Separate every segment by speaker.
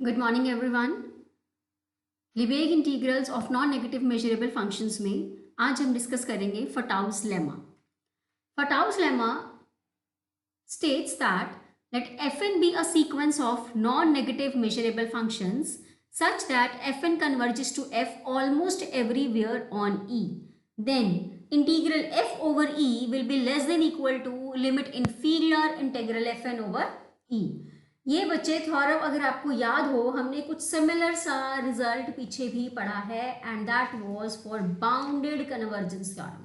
Speaker 1: Good morning everyone. Lebesgue integrals of non negative measurable functions में आज हम discuss करेंगे Fatou's lemma. Fatou's lemma states that let fn be a sequence of non-negative measurable functions such that fn converges to f almost everywhere on E. Then integral f over E will be less than equal to limit inferior integral fn over E. ये बच्चे theorem अगर आपको याद हो, हमने कुछ similar सा result पीछे भी पढ़ा है and that was for bounded convergence theorem.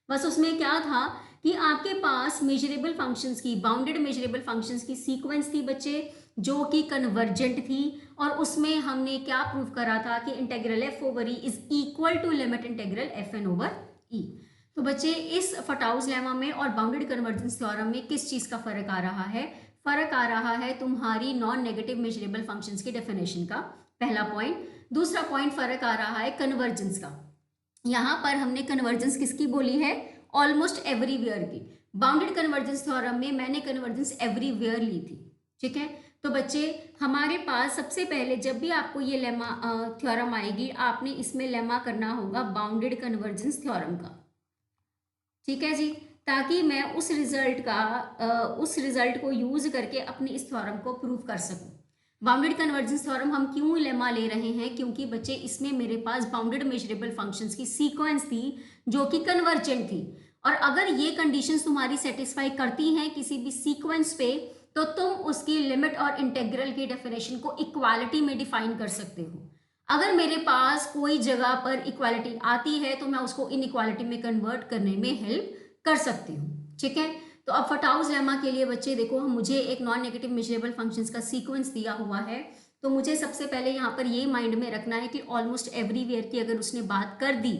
Speaker 1: बस उसमें क्या था कि आपके पास मेजरेबल फंक्शंस की, बाउंडेड मेजरेबल फंक्शंस की सीक्वेंस थी बच्चे, जो कि कन्वर्जेंट थी, और उसमें हमने क्या प्रूव करा था कि integral f over E is equal to limit integral f n over E. तो बच्चे इस फटाउस लेमा में और बाउंडेड कन्वर्जेंस थ्योरम में किस चीज का फर्क आ रहा है? फर्क आ रहा है तुम्हारी नॉन नेगेटिव मेजरेबल फंक्शंस की डेफिनेशन का, पहला पॉइंट। दूसरा पॉइंट फर्क आ रहा है कन्वर्जेंस का। यहां पर हमने कन्वर्जेंस किसकी बोली है? ऑलमोस्ट एवरीवेयर की। बाउंडेड कन्वर्जेंस थ्योरम में मैंने कन्वर्जेंस एवरीवेयर ली थी। ठीक है, तो बच्चे हमारे पास सबसे पहले जब भी आपको ये लेमा थ्योरम आएगी, आपने इसमें लेमा करना होगा बाउंडेड कन्वर्जेंस थ्योरम का। ठीक है जी, ताकि मैं उस रिजल्ट को यूज करके अपनी इस थ्योरम को प्रूव कर सकूं। बाउंडेड कन्वर्जेंस थ्योरम हम क्यों लेमा ले रहे हैं? क्योंकि बच्चे इसमें मेरे पास बाउंडेड मेजरेबल फंक्शंस की सीक्वेंस थी जो कि कन्वर्जेंट थी, और अगर ये कंडीशंस तुम्हारी सेटिस्फाई करती हैं किसी भी सीक्वेंस पे, तो तुम उसकी लिमिट और इंटेग्रल की डेफिनेशन को इक्वालिटी में डिफाइन कर सकते हो। अगर मेरे पास कोई जगह पर इक्वालिटी आती है तो मैं उसको इनइक्वालिटी में कन्वर्ट करने में हेल्प कर सकती हूँ। ठीक है, तो अब फटाउस लेमा के लिए बच्चे देखो, मुझे एक नॉन नेगेटिव मेजरेबल फंक्शंस का सीक्वेंस दिया हुआ है, तो मुझे सबसे पहले यहाँ पर ये माइंड में रखना है कि ऑलमोस्ट एवरीवेयर की अगर उसने बात कर दी,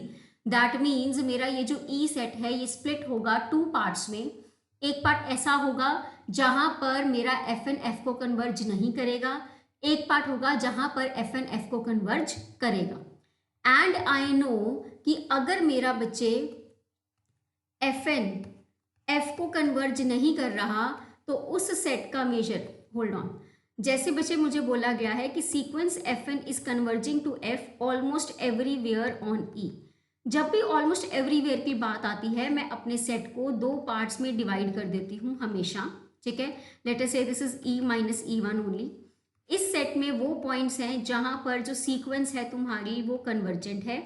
Speaker 1: दैट मीन्स मेरा ये जो ई सेट है ये स्प्लिट होगा टू पार्ट्स में। एक पार्ट ऐसा होगा जहां पर मेरा एफ एन एफ को कन्वर्ज नहीं करेगा, एक पार्ट होगा जहां पर एफ एन एफ को कन्वर्ज करेगा। एंड आई नो कि अगर मेरा बच्चे एफ एन एफ को कन्वर्ज नहीं कर रहा तो उस सेट का मेजर, होल्ड ऑन, जैसे बच्चे मुझे बोला गया है कि sequence f n is converging to f almost everywhere on E. जब भी ऑलमोस्ट एवरीवेयर की बात आती है, मैं अपने सेट को दो पार्ट्स में डिवाइड कर देती हूँ हमेशा। ठीक है, लेट अस से this is E minus E one only. इस सेट में वो पॉइंट्स हैं जहां पर जो सीक्वेंस है तुम्हारी वो कन्वर्जेंट है,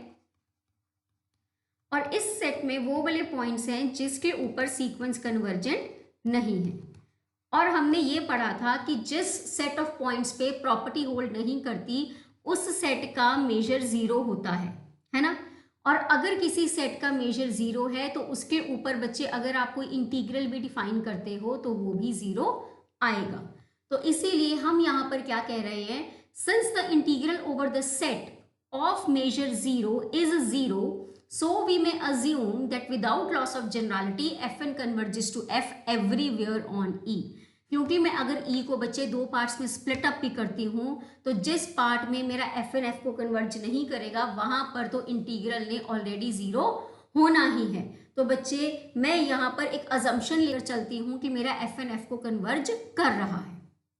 Speaker 1: और इस सेट में वो वाले पॉइंट्स हैं जिसके ऊपर सीक्वेंस कन्वर्जेंट नहीं है। और हमने ये पढ़ा था कि जिस सेट ऑफ पॉइंट्स पे प्रॉपर्टी होल्ड नहीं करती उस सेट का मेजर जीरो होता है ना। और अगर किसी सेट का मेजर जीरो है तो उसके ऊपर बच्चे अगर आप कोई इंटीग्रल भी डिफाइन करते हो तो वो भी जीरो आएगा। तो इसीलिए हम यहाँ पर क्या कह रहे हैं, since the integral over the set of measure zero is zero, so we may assume that without loss of generality fn converges to f everywhere on E। क्योंकि मैं अगर E को बच्चे दो पार्ट्स में स्प्लिट अप भी करती हूँ तो जिस पार्ट में मेरा fn f को कन्वर्ज नहीं करेगा वहां पर तो इंटीग्रल ने ऑलरेडी जीरो होना ही है। तो बच्चे मैं यहाँ पर एक अजम्पशन लेकर चलती हूँ कि मेरा fn f को कन्वर्ज कर रहा है।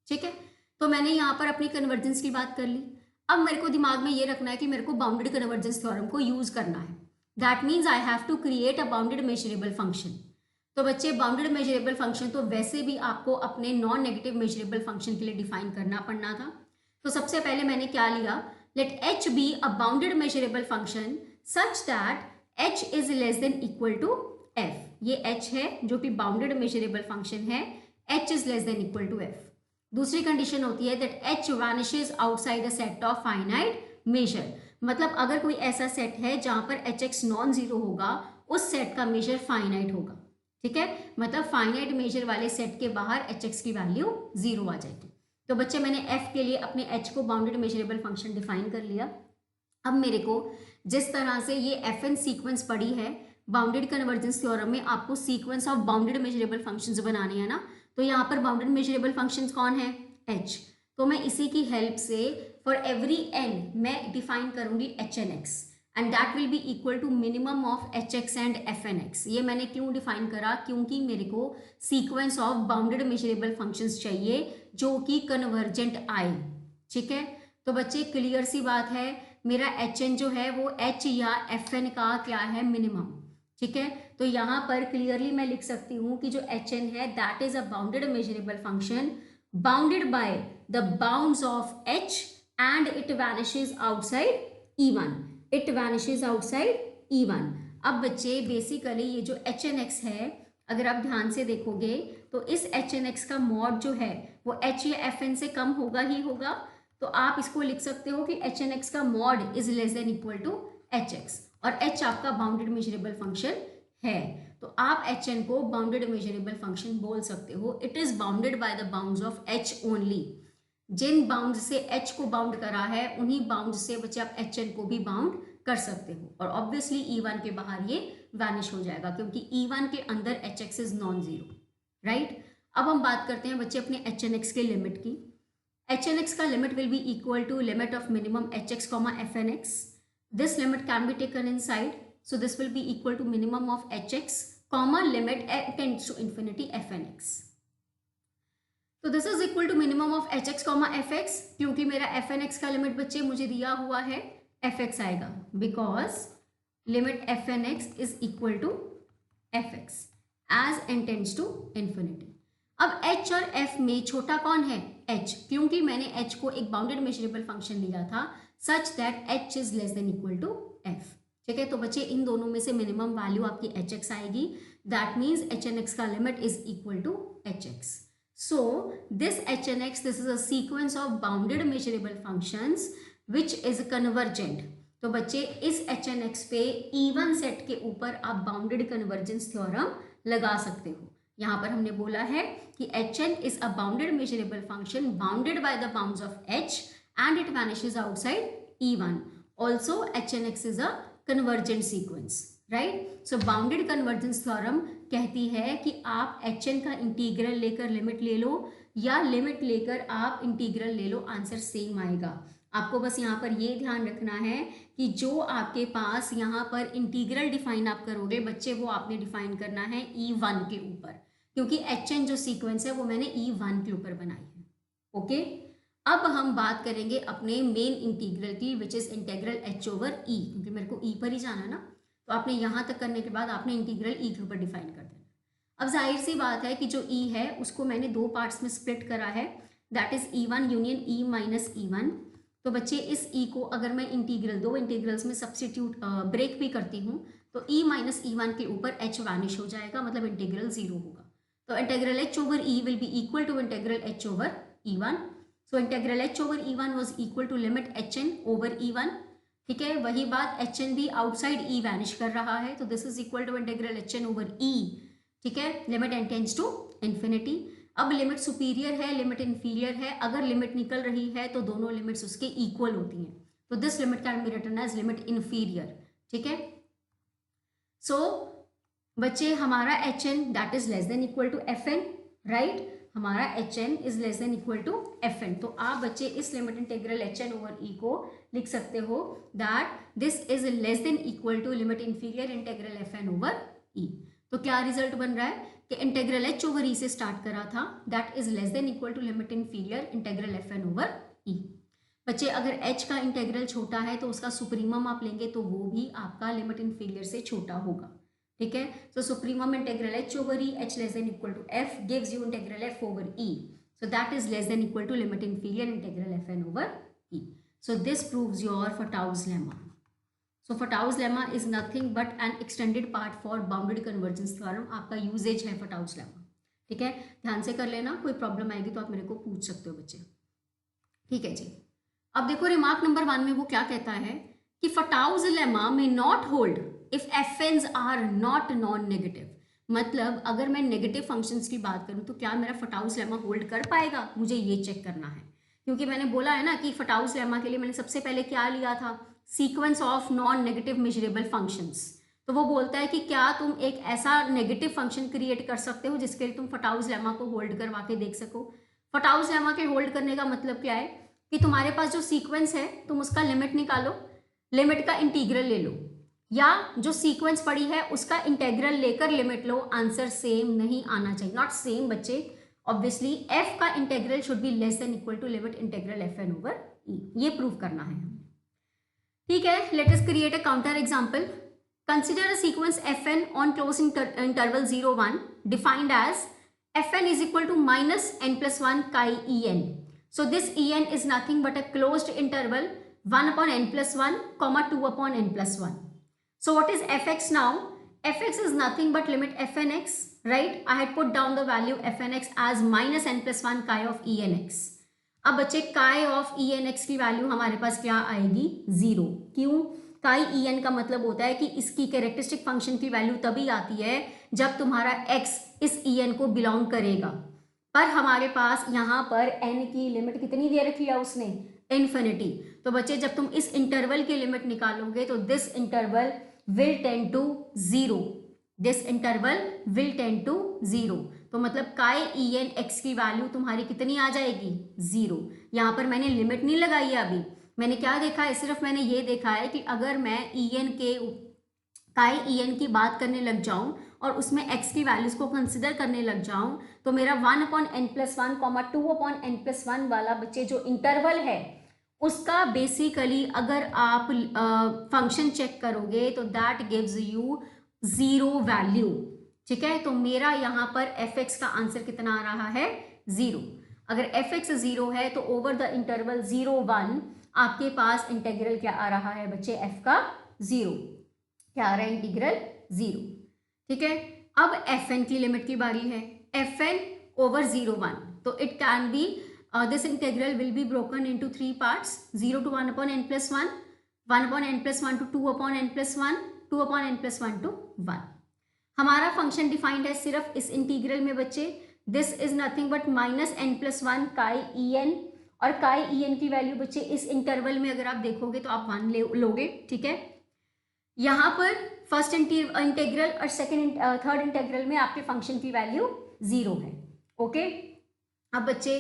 Speaker 1: ठीक है, तो मैंने यहाँ पर अपनी कन्वर्जेंस की बात कर ली। अब मेरे को दिमाग में ये रखना है कि मेरे को बाउंडेड कन्वर्जेंस थ्योरम को यूज करना है। That means I have to create a bounded measurable function। तो बच्चे बाउंडेड मेजरेबल फंक्शन तो वैसे भी आपको अपने नॉन नेगेटिव मेजरेबल फंक्शन के लिए डिफाइन करना पड़ना था। तो सबसे पहले मैंने क्या लिया, let h be a bounded measurable function such that h is less than equal to f। ये h है जो कि बाउंडेड मेजरेबल फंक्शन है, h is less than equal to f। दूसरी कंडीशन होती है that h vanishes outside the set of finite measure. मतलब अगर कोई ऐसा सेट है जहां पर एच एक्स नॉन जीरो होगा, उस सेट का मेजर फाइनाइट होगा। ठीक है, मतलब फाइनाइट मेजर वाले सेट के बाहर एच एक्स की वैल्यू जीरो आ जाएगी। तो बच्चे मैंने एफ के लिए अपने एच को बाउंडेड मेजरेबल फंक्शन डिफाइन कर लिया। अब मेरे को जिस तरह से ये एफ एन सीक्वेंस पड़ी है, बाउंडेड कन्वर्जेंस थ्योरम में आपको sequence of bounded measurable functions बनाने हैं ना, तो यहाँ पर बाउंडेड मेजरेबल फंक्शंस कौन है? एच। तो मैं इसी की हेल्प से फॉर एवरी एन मैं डिफाइन करूंगी h n x and that will be equal to minimum of h x and f n x. ये मैंने क्यों डिफाइन करा? क्योंकि मेरे को sequence of bounded measurable functions चाहिए जो कि कन्वर्जेंट आए। ठीक है, तो बच्चे क्लियर सी बात है, मेरा एच एन जो है वो एच या एफ एन का क्या है, मिनिमम। ठीक है, तो यहाँ पर क्लियरली मैं लिख सकती हूँ कि जो एच एन है that is a bounded measurable function bounded by the bounds of H and it vanishes outside E1, it vanishes outside E1। अब बच्चे बेसिकली ये जो एच एन एक्स है, अगर आप ध्यान से देखोगे तो इस एच एन एक्स का मॉड जो है वो एच या एफ एन से कम होगा ही होगा। तो आप इसको लिख सकते हो कि एच एन एक्स का mod is less than equal to h x, और एच आपका बाउंडेड मेजरेबल फंक्शन है, तो आप एच एन को बाउंडेड मेजरेबल फंक्शन बोल सकते हो। It is bounded by the bounds of h only. जिन बाउंड से एच को बाउंड करा है उन्हीं बाउंड से बच्चे आप एच एन को भी बाउंड कर सकते हो, और ऑब्वियसली E1 के बाहर ये वैनिश हो जाएगा क्योंकि E1 के अंदर h x is non zero, right. अब हम बात करते हैं बच्चे अपने एच एन एक्स के लिमिट की। एच एन एक्स का limit will be equal to limit of minimum h x comma f n x. This limit can be taken inside, so this will be equal to minimum of h x comma limit tends to infinity f n x. तो this is equal to minimum of h x comma f x, क्योंकि मेरा f n x का limit बच्चे मुझे दिया हुआ है f x आएगा, because limit f n x is equal to f x as n tends to infinity. अब h और f में छोटा कौन है, h, क्योंकि मैंने h को एक बाउंडेड मेजरेबल फंक्शन लिया था such that h is less than equal to f। ठीक है, तो बच्चे इन दोनों में से मिनिमम वैल्यू आपकी एच एक्स आएगी, that means h n x का limit is equal to h x. So this HNX, this is a sequence of bounded measurable functions which is convergent। तो बच्चे इस HNX पे E1 सेट के ऊपर आप बाउंडेड कन्वर्जेंस थ्योरम लगा सकते हो। यहाँ पर हमने बोला है कि HN is a bounded measurable function bounded by the bounds of H and it vanishes outside E1। Also HNX is a convergent sequence, right. So bounded convergence theorem कहती है कि आप एच एन का इंटीग्रल लेकर limit ले लो या limit लेकर आप इंटीग्रल ले लो, आंसर सेम आएगा। आपको बस यहाँ पर ये ध्यान रखना है कि जो आपके पास यहाँ पर इंटीग्रल डिफाइन आप करोगे बच्चे, वो आपने डिफाइन करना है E1 के ऊपर, क्योंकि एच एन जो सीक्वेंस है वो मैंने E1 के ऊपर बनाई है। ओके, अब हम बात करेंगे अपने मेन इंटीग्रल की which is integral h over E, क्योंकि मेरे को E पर ही जाना ना, तो आपने यहाँ तक करने के बाद आपने इंटीग्रल E के ऊपर डिफाइन कर देना। अब जाहिर सी बात है कि जो E है उसको मैंने दो पार्ट्स में स्प्लिट करा है, that is E1 union E minus E1। तो बच्चे इस E को अगर मैं इंटीग्रल दो इंटीग्रल्स में सब्स्टिट्यूट ब्रेक भी करती हूँ तो E माइनस E1 के ऊपर H वैनिश हो जाएगा, मतलब इंटीग्रल जीरो होगा। तो integral H over E will be equal to integral H over E1। So integral H over E1 was equal to limit HN over E1। ठीक है, वही बात एच एन भी आउटसाइड E वैनिश कर रहा है, तो this is equal to integral h n over E। ठीक है, limit n tends to infinity. अब लिमिट सुपीरियर है, लिमिट इन्फीरियर है, अगर लिमिट निकल रही है तो दोनों लिमिट्स उसके इक्वल होती हैं, तो this limit can be written as limit inferior. ठीक है, सो बच्चे हमारा h n that is less than equal to f n, right. हमारा h n is less than equal to f n, तो आप बच्चे इस limit integral h n over E को लिख सकते हो that this is less than equal to limit inferior integral f n over E. तो क्या रिजल्ट बन रहा है कि इंटीग्रल एच ओवर ई से स्टार्ट करा था, that is less than equal to limit inferior integral f n over E. बच्चे अगर एच का इंटीग्रल छोटा है तो उसका सुप्रीमम आप लेंगे तो वो भी आपका लिमिट इंफीरियर से छोटा होगा। ठीक है, so supremum integral h over E h less than equal to f gives you integral f over E, so that is less than equal to limit inferior integral fn over e. So this proves your Fatou's lemma. So Fatou's lemma is nothing but an extended part for bounded convergence theorem. आपका usage है Fatou's lemma। ठीक है, ध्यान से कर लेना, कोई problem आएगी तो आप मेरे को पूछ सकते हो बच्चे। ठीक है जी, अब देखो रिमार्क नंबर 1 में वो क्या कहता है कि Fatou's lemma may not hold if fn's are not non-negative। मतलब अगर मैं नेगेटिव फंक्शंस की बात करूं तो क्या मेरा Fatou's लेमा होल्ड कर पाएगा, मुझे ये चेक करना है। क्योंकि मैंने बोला है ना कि Fatou's लेमा के लिए मैंने सबसे पहले क्या लिया था, sequence of non negative measurable functions. तो वो बोलता है कि क्या तुम एक ऐसा नेगेटिव फंक्शन क्रिएट कर सकते हो जिसके लिए तुम Fatou's लेमा को होल्ड करवा के देख सको। Fatou's लेमा के होल्ड करने का मतलब क्या है कि तुम्हारे पास जो सीक्वेंस है तुम उसका लिमिट निकालो, लिमिट का इंटीग्रल ले लो, या जो सीक्वेंस पड़ी है उसका इंटीग्रल लेकर लिमिट लो, आंसर सेम नहीं आना चाहिए, नॉट सेम बच्चे, ऑब्वियसली एफ का integral should be less than equal to limit integral f n over E, ये प्रूव करना है हमें। ठीक है, let us create a counter example. Consider a sequence f n on close interval 0 1 defined as f n is equal to minus n plus one chi E n. So this En is nothing but a closed interval 1 upon n plus 1 comma 2 upon n plus 1. So what is fx now? Fx is nothing but limit fnx, right? I had put down the value fnx as minus n plus 1 chi of enx. अब बच्चे chi of enx की value हमारे पास क्या आएगी? 0. क्यों? chi en का मतलब होता है कि इसकी कैरेक्टरिस्टिक फंक्शन की वैल्यू तभी आती है जब तुम्हारा x इस en को बिलोंग करेगा, पर हमारे पास यहाँ पर n की लिमिट कितनी दे रखी है उसने? इन्फिनिटी. तो बच्चे जब तुम इस इंटरवल की लिमिट निकालोगे तो this interval will tend to 0. This interval will tend to 0. तो मतलब काई ई एन एक्स की वैल्यू तुम्हारी कितनी आ जाएगी? 0. यहाँ पर मैंने लिमिट नहीं लगाई है अभी, मैंने क्या देखा है? सिर्फ मैंने ये देखा है कि अगर मैं ई एन के काई ई एन की बात करने लग जाऊं और उसमें x की वैल्यूज को कंसिडर करने लग जाऊं तो मेरा 1 upon n plus one comma 2 upon n plus one वाला बच्चे जो इंटरवल है उसका बेसिकली अगर आप फंक्शन चेक करोगे तो दैट गिव्स यू 0 वैल्यू. ठीक है, तो मेरा यहाँ पर fx का आंसर कितना आ रहा है? 0. अगर fx 0 है तो ओवर द इंटरवल 0 1 आपके पास इंटेग्रल क्या आ रहा है बच्चे? f का 0. क्या आ रहा है? इंटीग्रल 0. ठीक है, अब fn की लिमिट की बारी है. fn ओवर 0 1, तो it can be this integral will be broken into 3 parts, 0 to 1 upon n plus 1, 1 upon n plus 1 to 2 upon n plus 1, 2 upon n plus 1 to 1. हमारा फंक्शन डिफाइंड है सिर्फ इस integral में बच्चे. This is nothing but minus n plus one chi E N, और काई E N की value बच्चे इस इंटरवल में अगर आप देखोगे तो आप 1 लोगे. ठीक है, यहाँ पर फर्स्ट इंटेग्रल और थर्ड इंटेग्रल में आपके फंक्शन की वैल्यू 0 है. ओके, अब बच्चे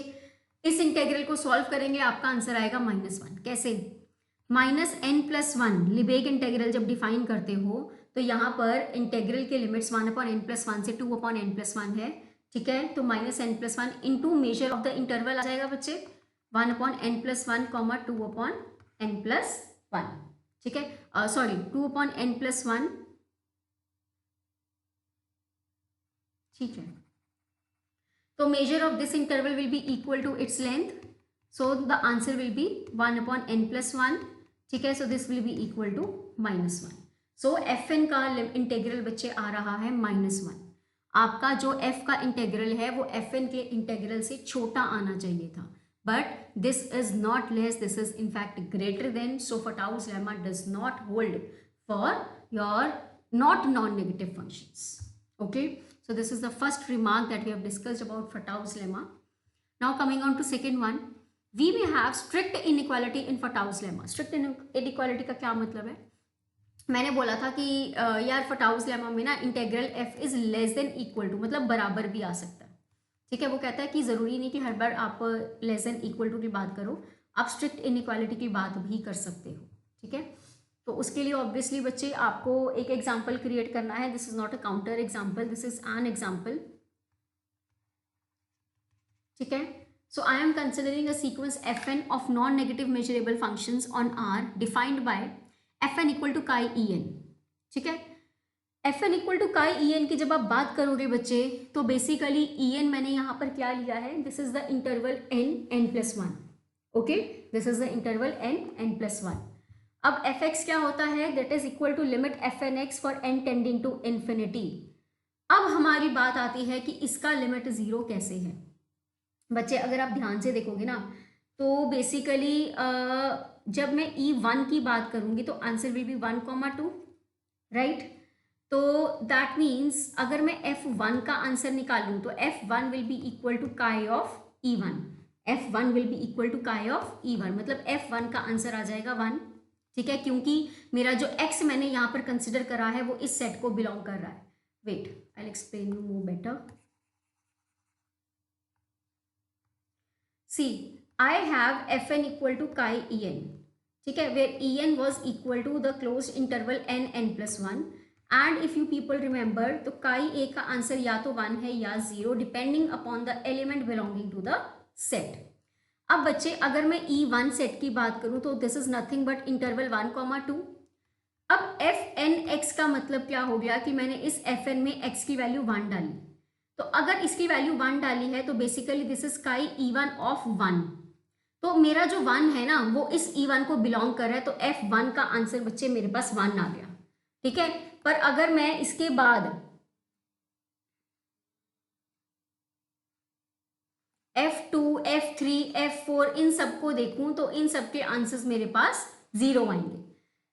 Speaker 1: इस इंटेग्रल को सॉल्व करेंगे, आपका आंसर आएगा -1. कैसे? Minus n plus one Lebesgue integral जब डिफाइन करते हो तो यहाँ पर इंटेग्रल के limits 1 upon n plus one से 2 अपॉन एन प्लस वन है. ठीक है, तो minus n plus one into measure of the interval आ जाएगा बच्चे 1 upon n plus one comma 2 upon n plus one. ठीक है, sorry 2 upon n plus one. ठीक है, तो measure of this interval will be equal to its length, so the answer will be 1 upon n plus one. ठीक है, so this will be equal to -1. So f N का integral बच्चे आ रहा है -1. आपका जो एफ का इंटेग्रल है वो एफ एन के इंटेग्रल से छोटा आना चाहिए था, but this is not less, this is in fact greater than. So Fatau's lemma does not hold for your not non-negative functions. Okay, so this is the first remark that we have discussed about Fatau's lemma. Now coming on to second one, we may have strict inequality in Fatau's lemma. Strict inequality का क्या मतलब है? मैंने बोला था कि यार Fatau's lemma में ना integral f is less than equal to मतलब बराबर भी आ सकता है. ठीक है, वो कहता है कि ज़रूरी नहीं कि हर बार आप लेस देन इक्वल टू की बात करो, आप स्ट्रिक्ट इनइक्वालिटी की बात भी कर सकते हो. ठीक है, तो उसके लिए ऑब्वियसली बच्चे आपको एक एग्जांपल क्रिएट करना है. This is not a counter example, this is an example. ठीक है, so I am considering a sequence f n of non negative measurable functions on R defined by f n equal to chi E N. ठीक है, F n equal to chi E N की जब आप बात करोगे बच्चे तो basically E N मैंने यहाँ पर क्या लिया है? This is the interval n plus one. Okay, this is the interval n plus one. अब एफ एक्स क्या होता है? That is equal to limit f n x for n tending to infinity. अब हमारी बात आती है कि इसका लिमिट 0 कैसे है बच्चे. अगर आप ध्यान से देखोगे ना तो बेसिकली जब मैं E1 की बात करूंगी तो आंसर विल बी 1,2, राइट. तो दैट मीन्स अगर मैं F1 का आंसर निकालूं तो F1 will be equal to chi of E1. F1 will be equal to chi of E1, मतलब F1 का आंसर आ जाएगा 1. ठीक है, क्योंकि मेरा जो X मैंने यहाँ पर कंसिडर करा है वो इस सेट को बिलोंग कर रहा है. Wait, I will explain you more better. See, I have Fn equal to chi En. ठीक है, where En was equal to the close interval n plus 1. And if you people remember तो chi ए का answer या तो 1 है या 0 depending upon the element belonging to the set. अब बच्चे अगर मैं E1 सेट की बात करूं तो this is nothing but interval 1, 2। अब एफ एन एक्स का मतलब क्या हो गया कि मैंने इस एफ एन में एक्स की वैल्यू 1 डाली, तो अगर इसकी वैल्यू 1 डाली है तो बेसिकली दिस इज काई E1 ऑफ 1। तो मेरा जो 1 है ना वो इस E1 को बिलोंग कर रहा है, तो F1 का आंसर बच्चे मेरे पास 1 आ गया। ठीक है, पर अगर मैं इसके बाद F2, F3, F4 इन सबको देखूं तो इन सबके आंसर्स मेरे पास 0 आएंगे।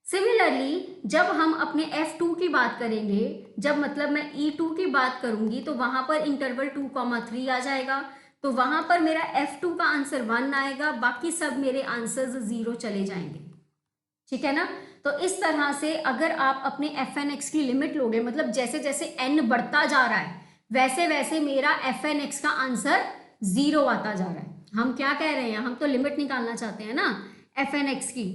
Speaker 1: सिमिलरली जब हम अपने F2 की बात करेंगे, जब मतलब मैं E2 की बात करूंगी तो वहां पर इंटरवल 2, 3 आ जाएगा, तो वहां पर मेरा F2 का आंसर 1 आएगा, बाकी सब मेरे आंसर्स 0 चले जाएंगे। ठीक है ना, तो इस तरह से अगर आप अपने fnx की लिमिट लोगे, मतलब जैसे जैसे n बढ़ता जा रहा है वैसे वैसे मेरा fnx का आंसर 0 आता जा रहा है। हम क्या कह रहे हैं, हम तो लिमिट निकालना चाहते हैं ना fnx की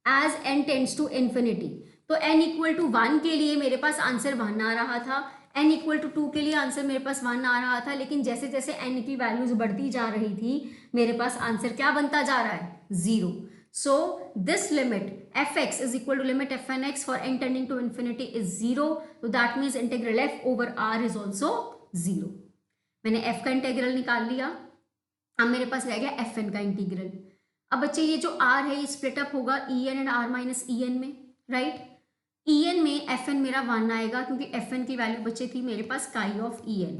Speaker 1: as n tends to infinity. तो n इक्वल टू 1 के लिए मेरे पास आंसर 1 आ रहा था, n इक्वल टू 2 के लिए आंसर मेरे पास 1 आ रहा था, लेकिन जैसे जैसे n की वैल्यूज बढ़ती जा रही थी मेरे पास आंसर क्या बनता जा रहा है, 0। So this limit fx is equal to limit fnx for n tending to infinity is 0. So that means integral f over r is also 0. मैंने f का इंटीग्रल निकाल लिया, अब मेरे पास रह गया fn का इंटीग्रल। अब बच्चे ये जो r है ये स्प्लिट अप होगा en and r minus en में, राइट। en में fn मेरा 1 आएगा क्योंकि fn की वैल्यू बच्चे थी मेरे पास काई ऑफ en।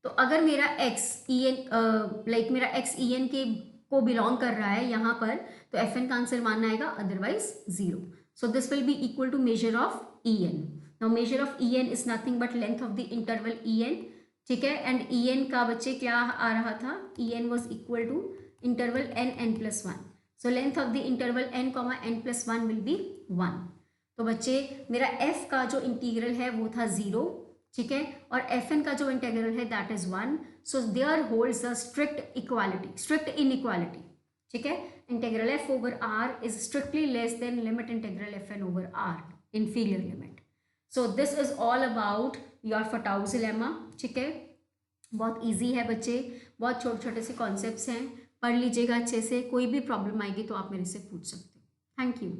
Speaker 1: तो अगर मेरा x en मेरा x en के को बिलोंग कर रहा है यहाँ पर, तो fn का आंसर 1 आएगा, otherwise 0। So this will be equal to measure of en। Now measure of en is nothing but length of the interval en। ठीक है, एंड en का बच्चे क्या आ रहा था, en was equal to interval n+1। So length of the interval n,n+1 will be 1। तो बच्चे मेरा f का जो इंटीग्रल है वो था 0, ठीक है, और fn का जो इंटीग्रल है that is 1। So there holds a strict equality, strict inequality. ठीक है, integral f over r is strictly less than limit integral fn over r, inferior limit। So this is all about your Fatou's lemma. ठीक है, बहुत easy है बच्चे, बहुत छोटे छोटे से कॉन्सेप्ट्स हैं, पढ़ लीजिएगा अच्छे से। कोई भी प्रॉब्लम आएगी तो आप मेरे से पूछ सकते हो। Thank you.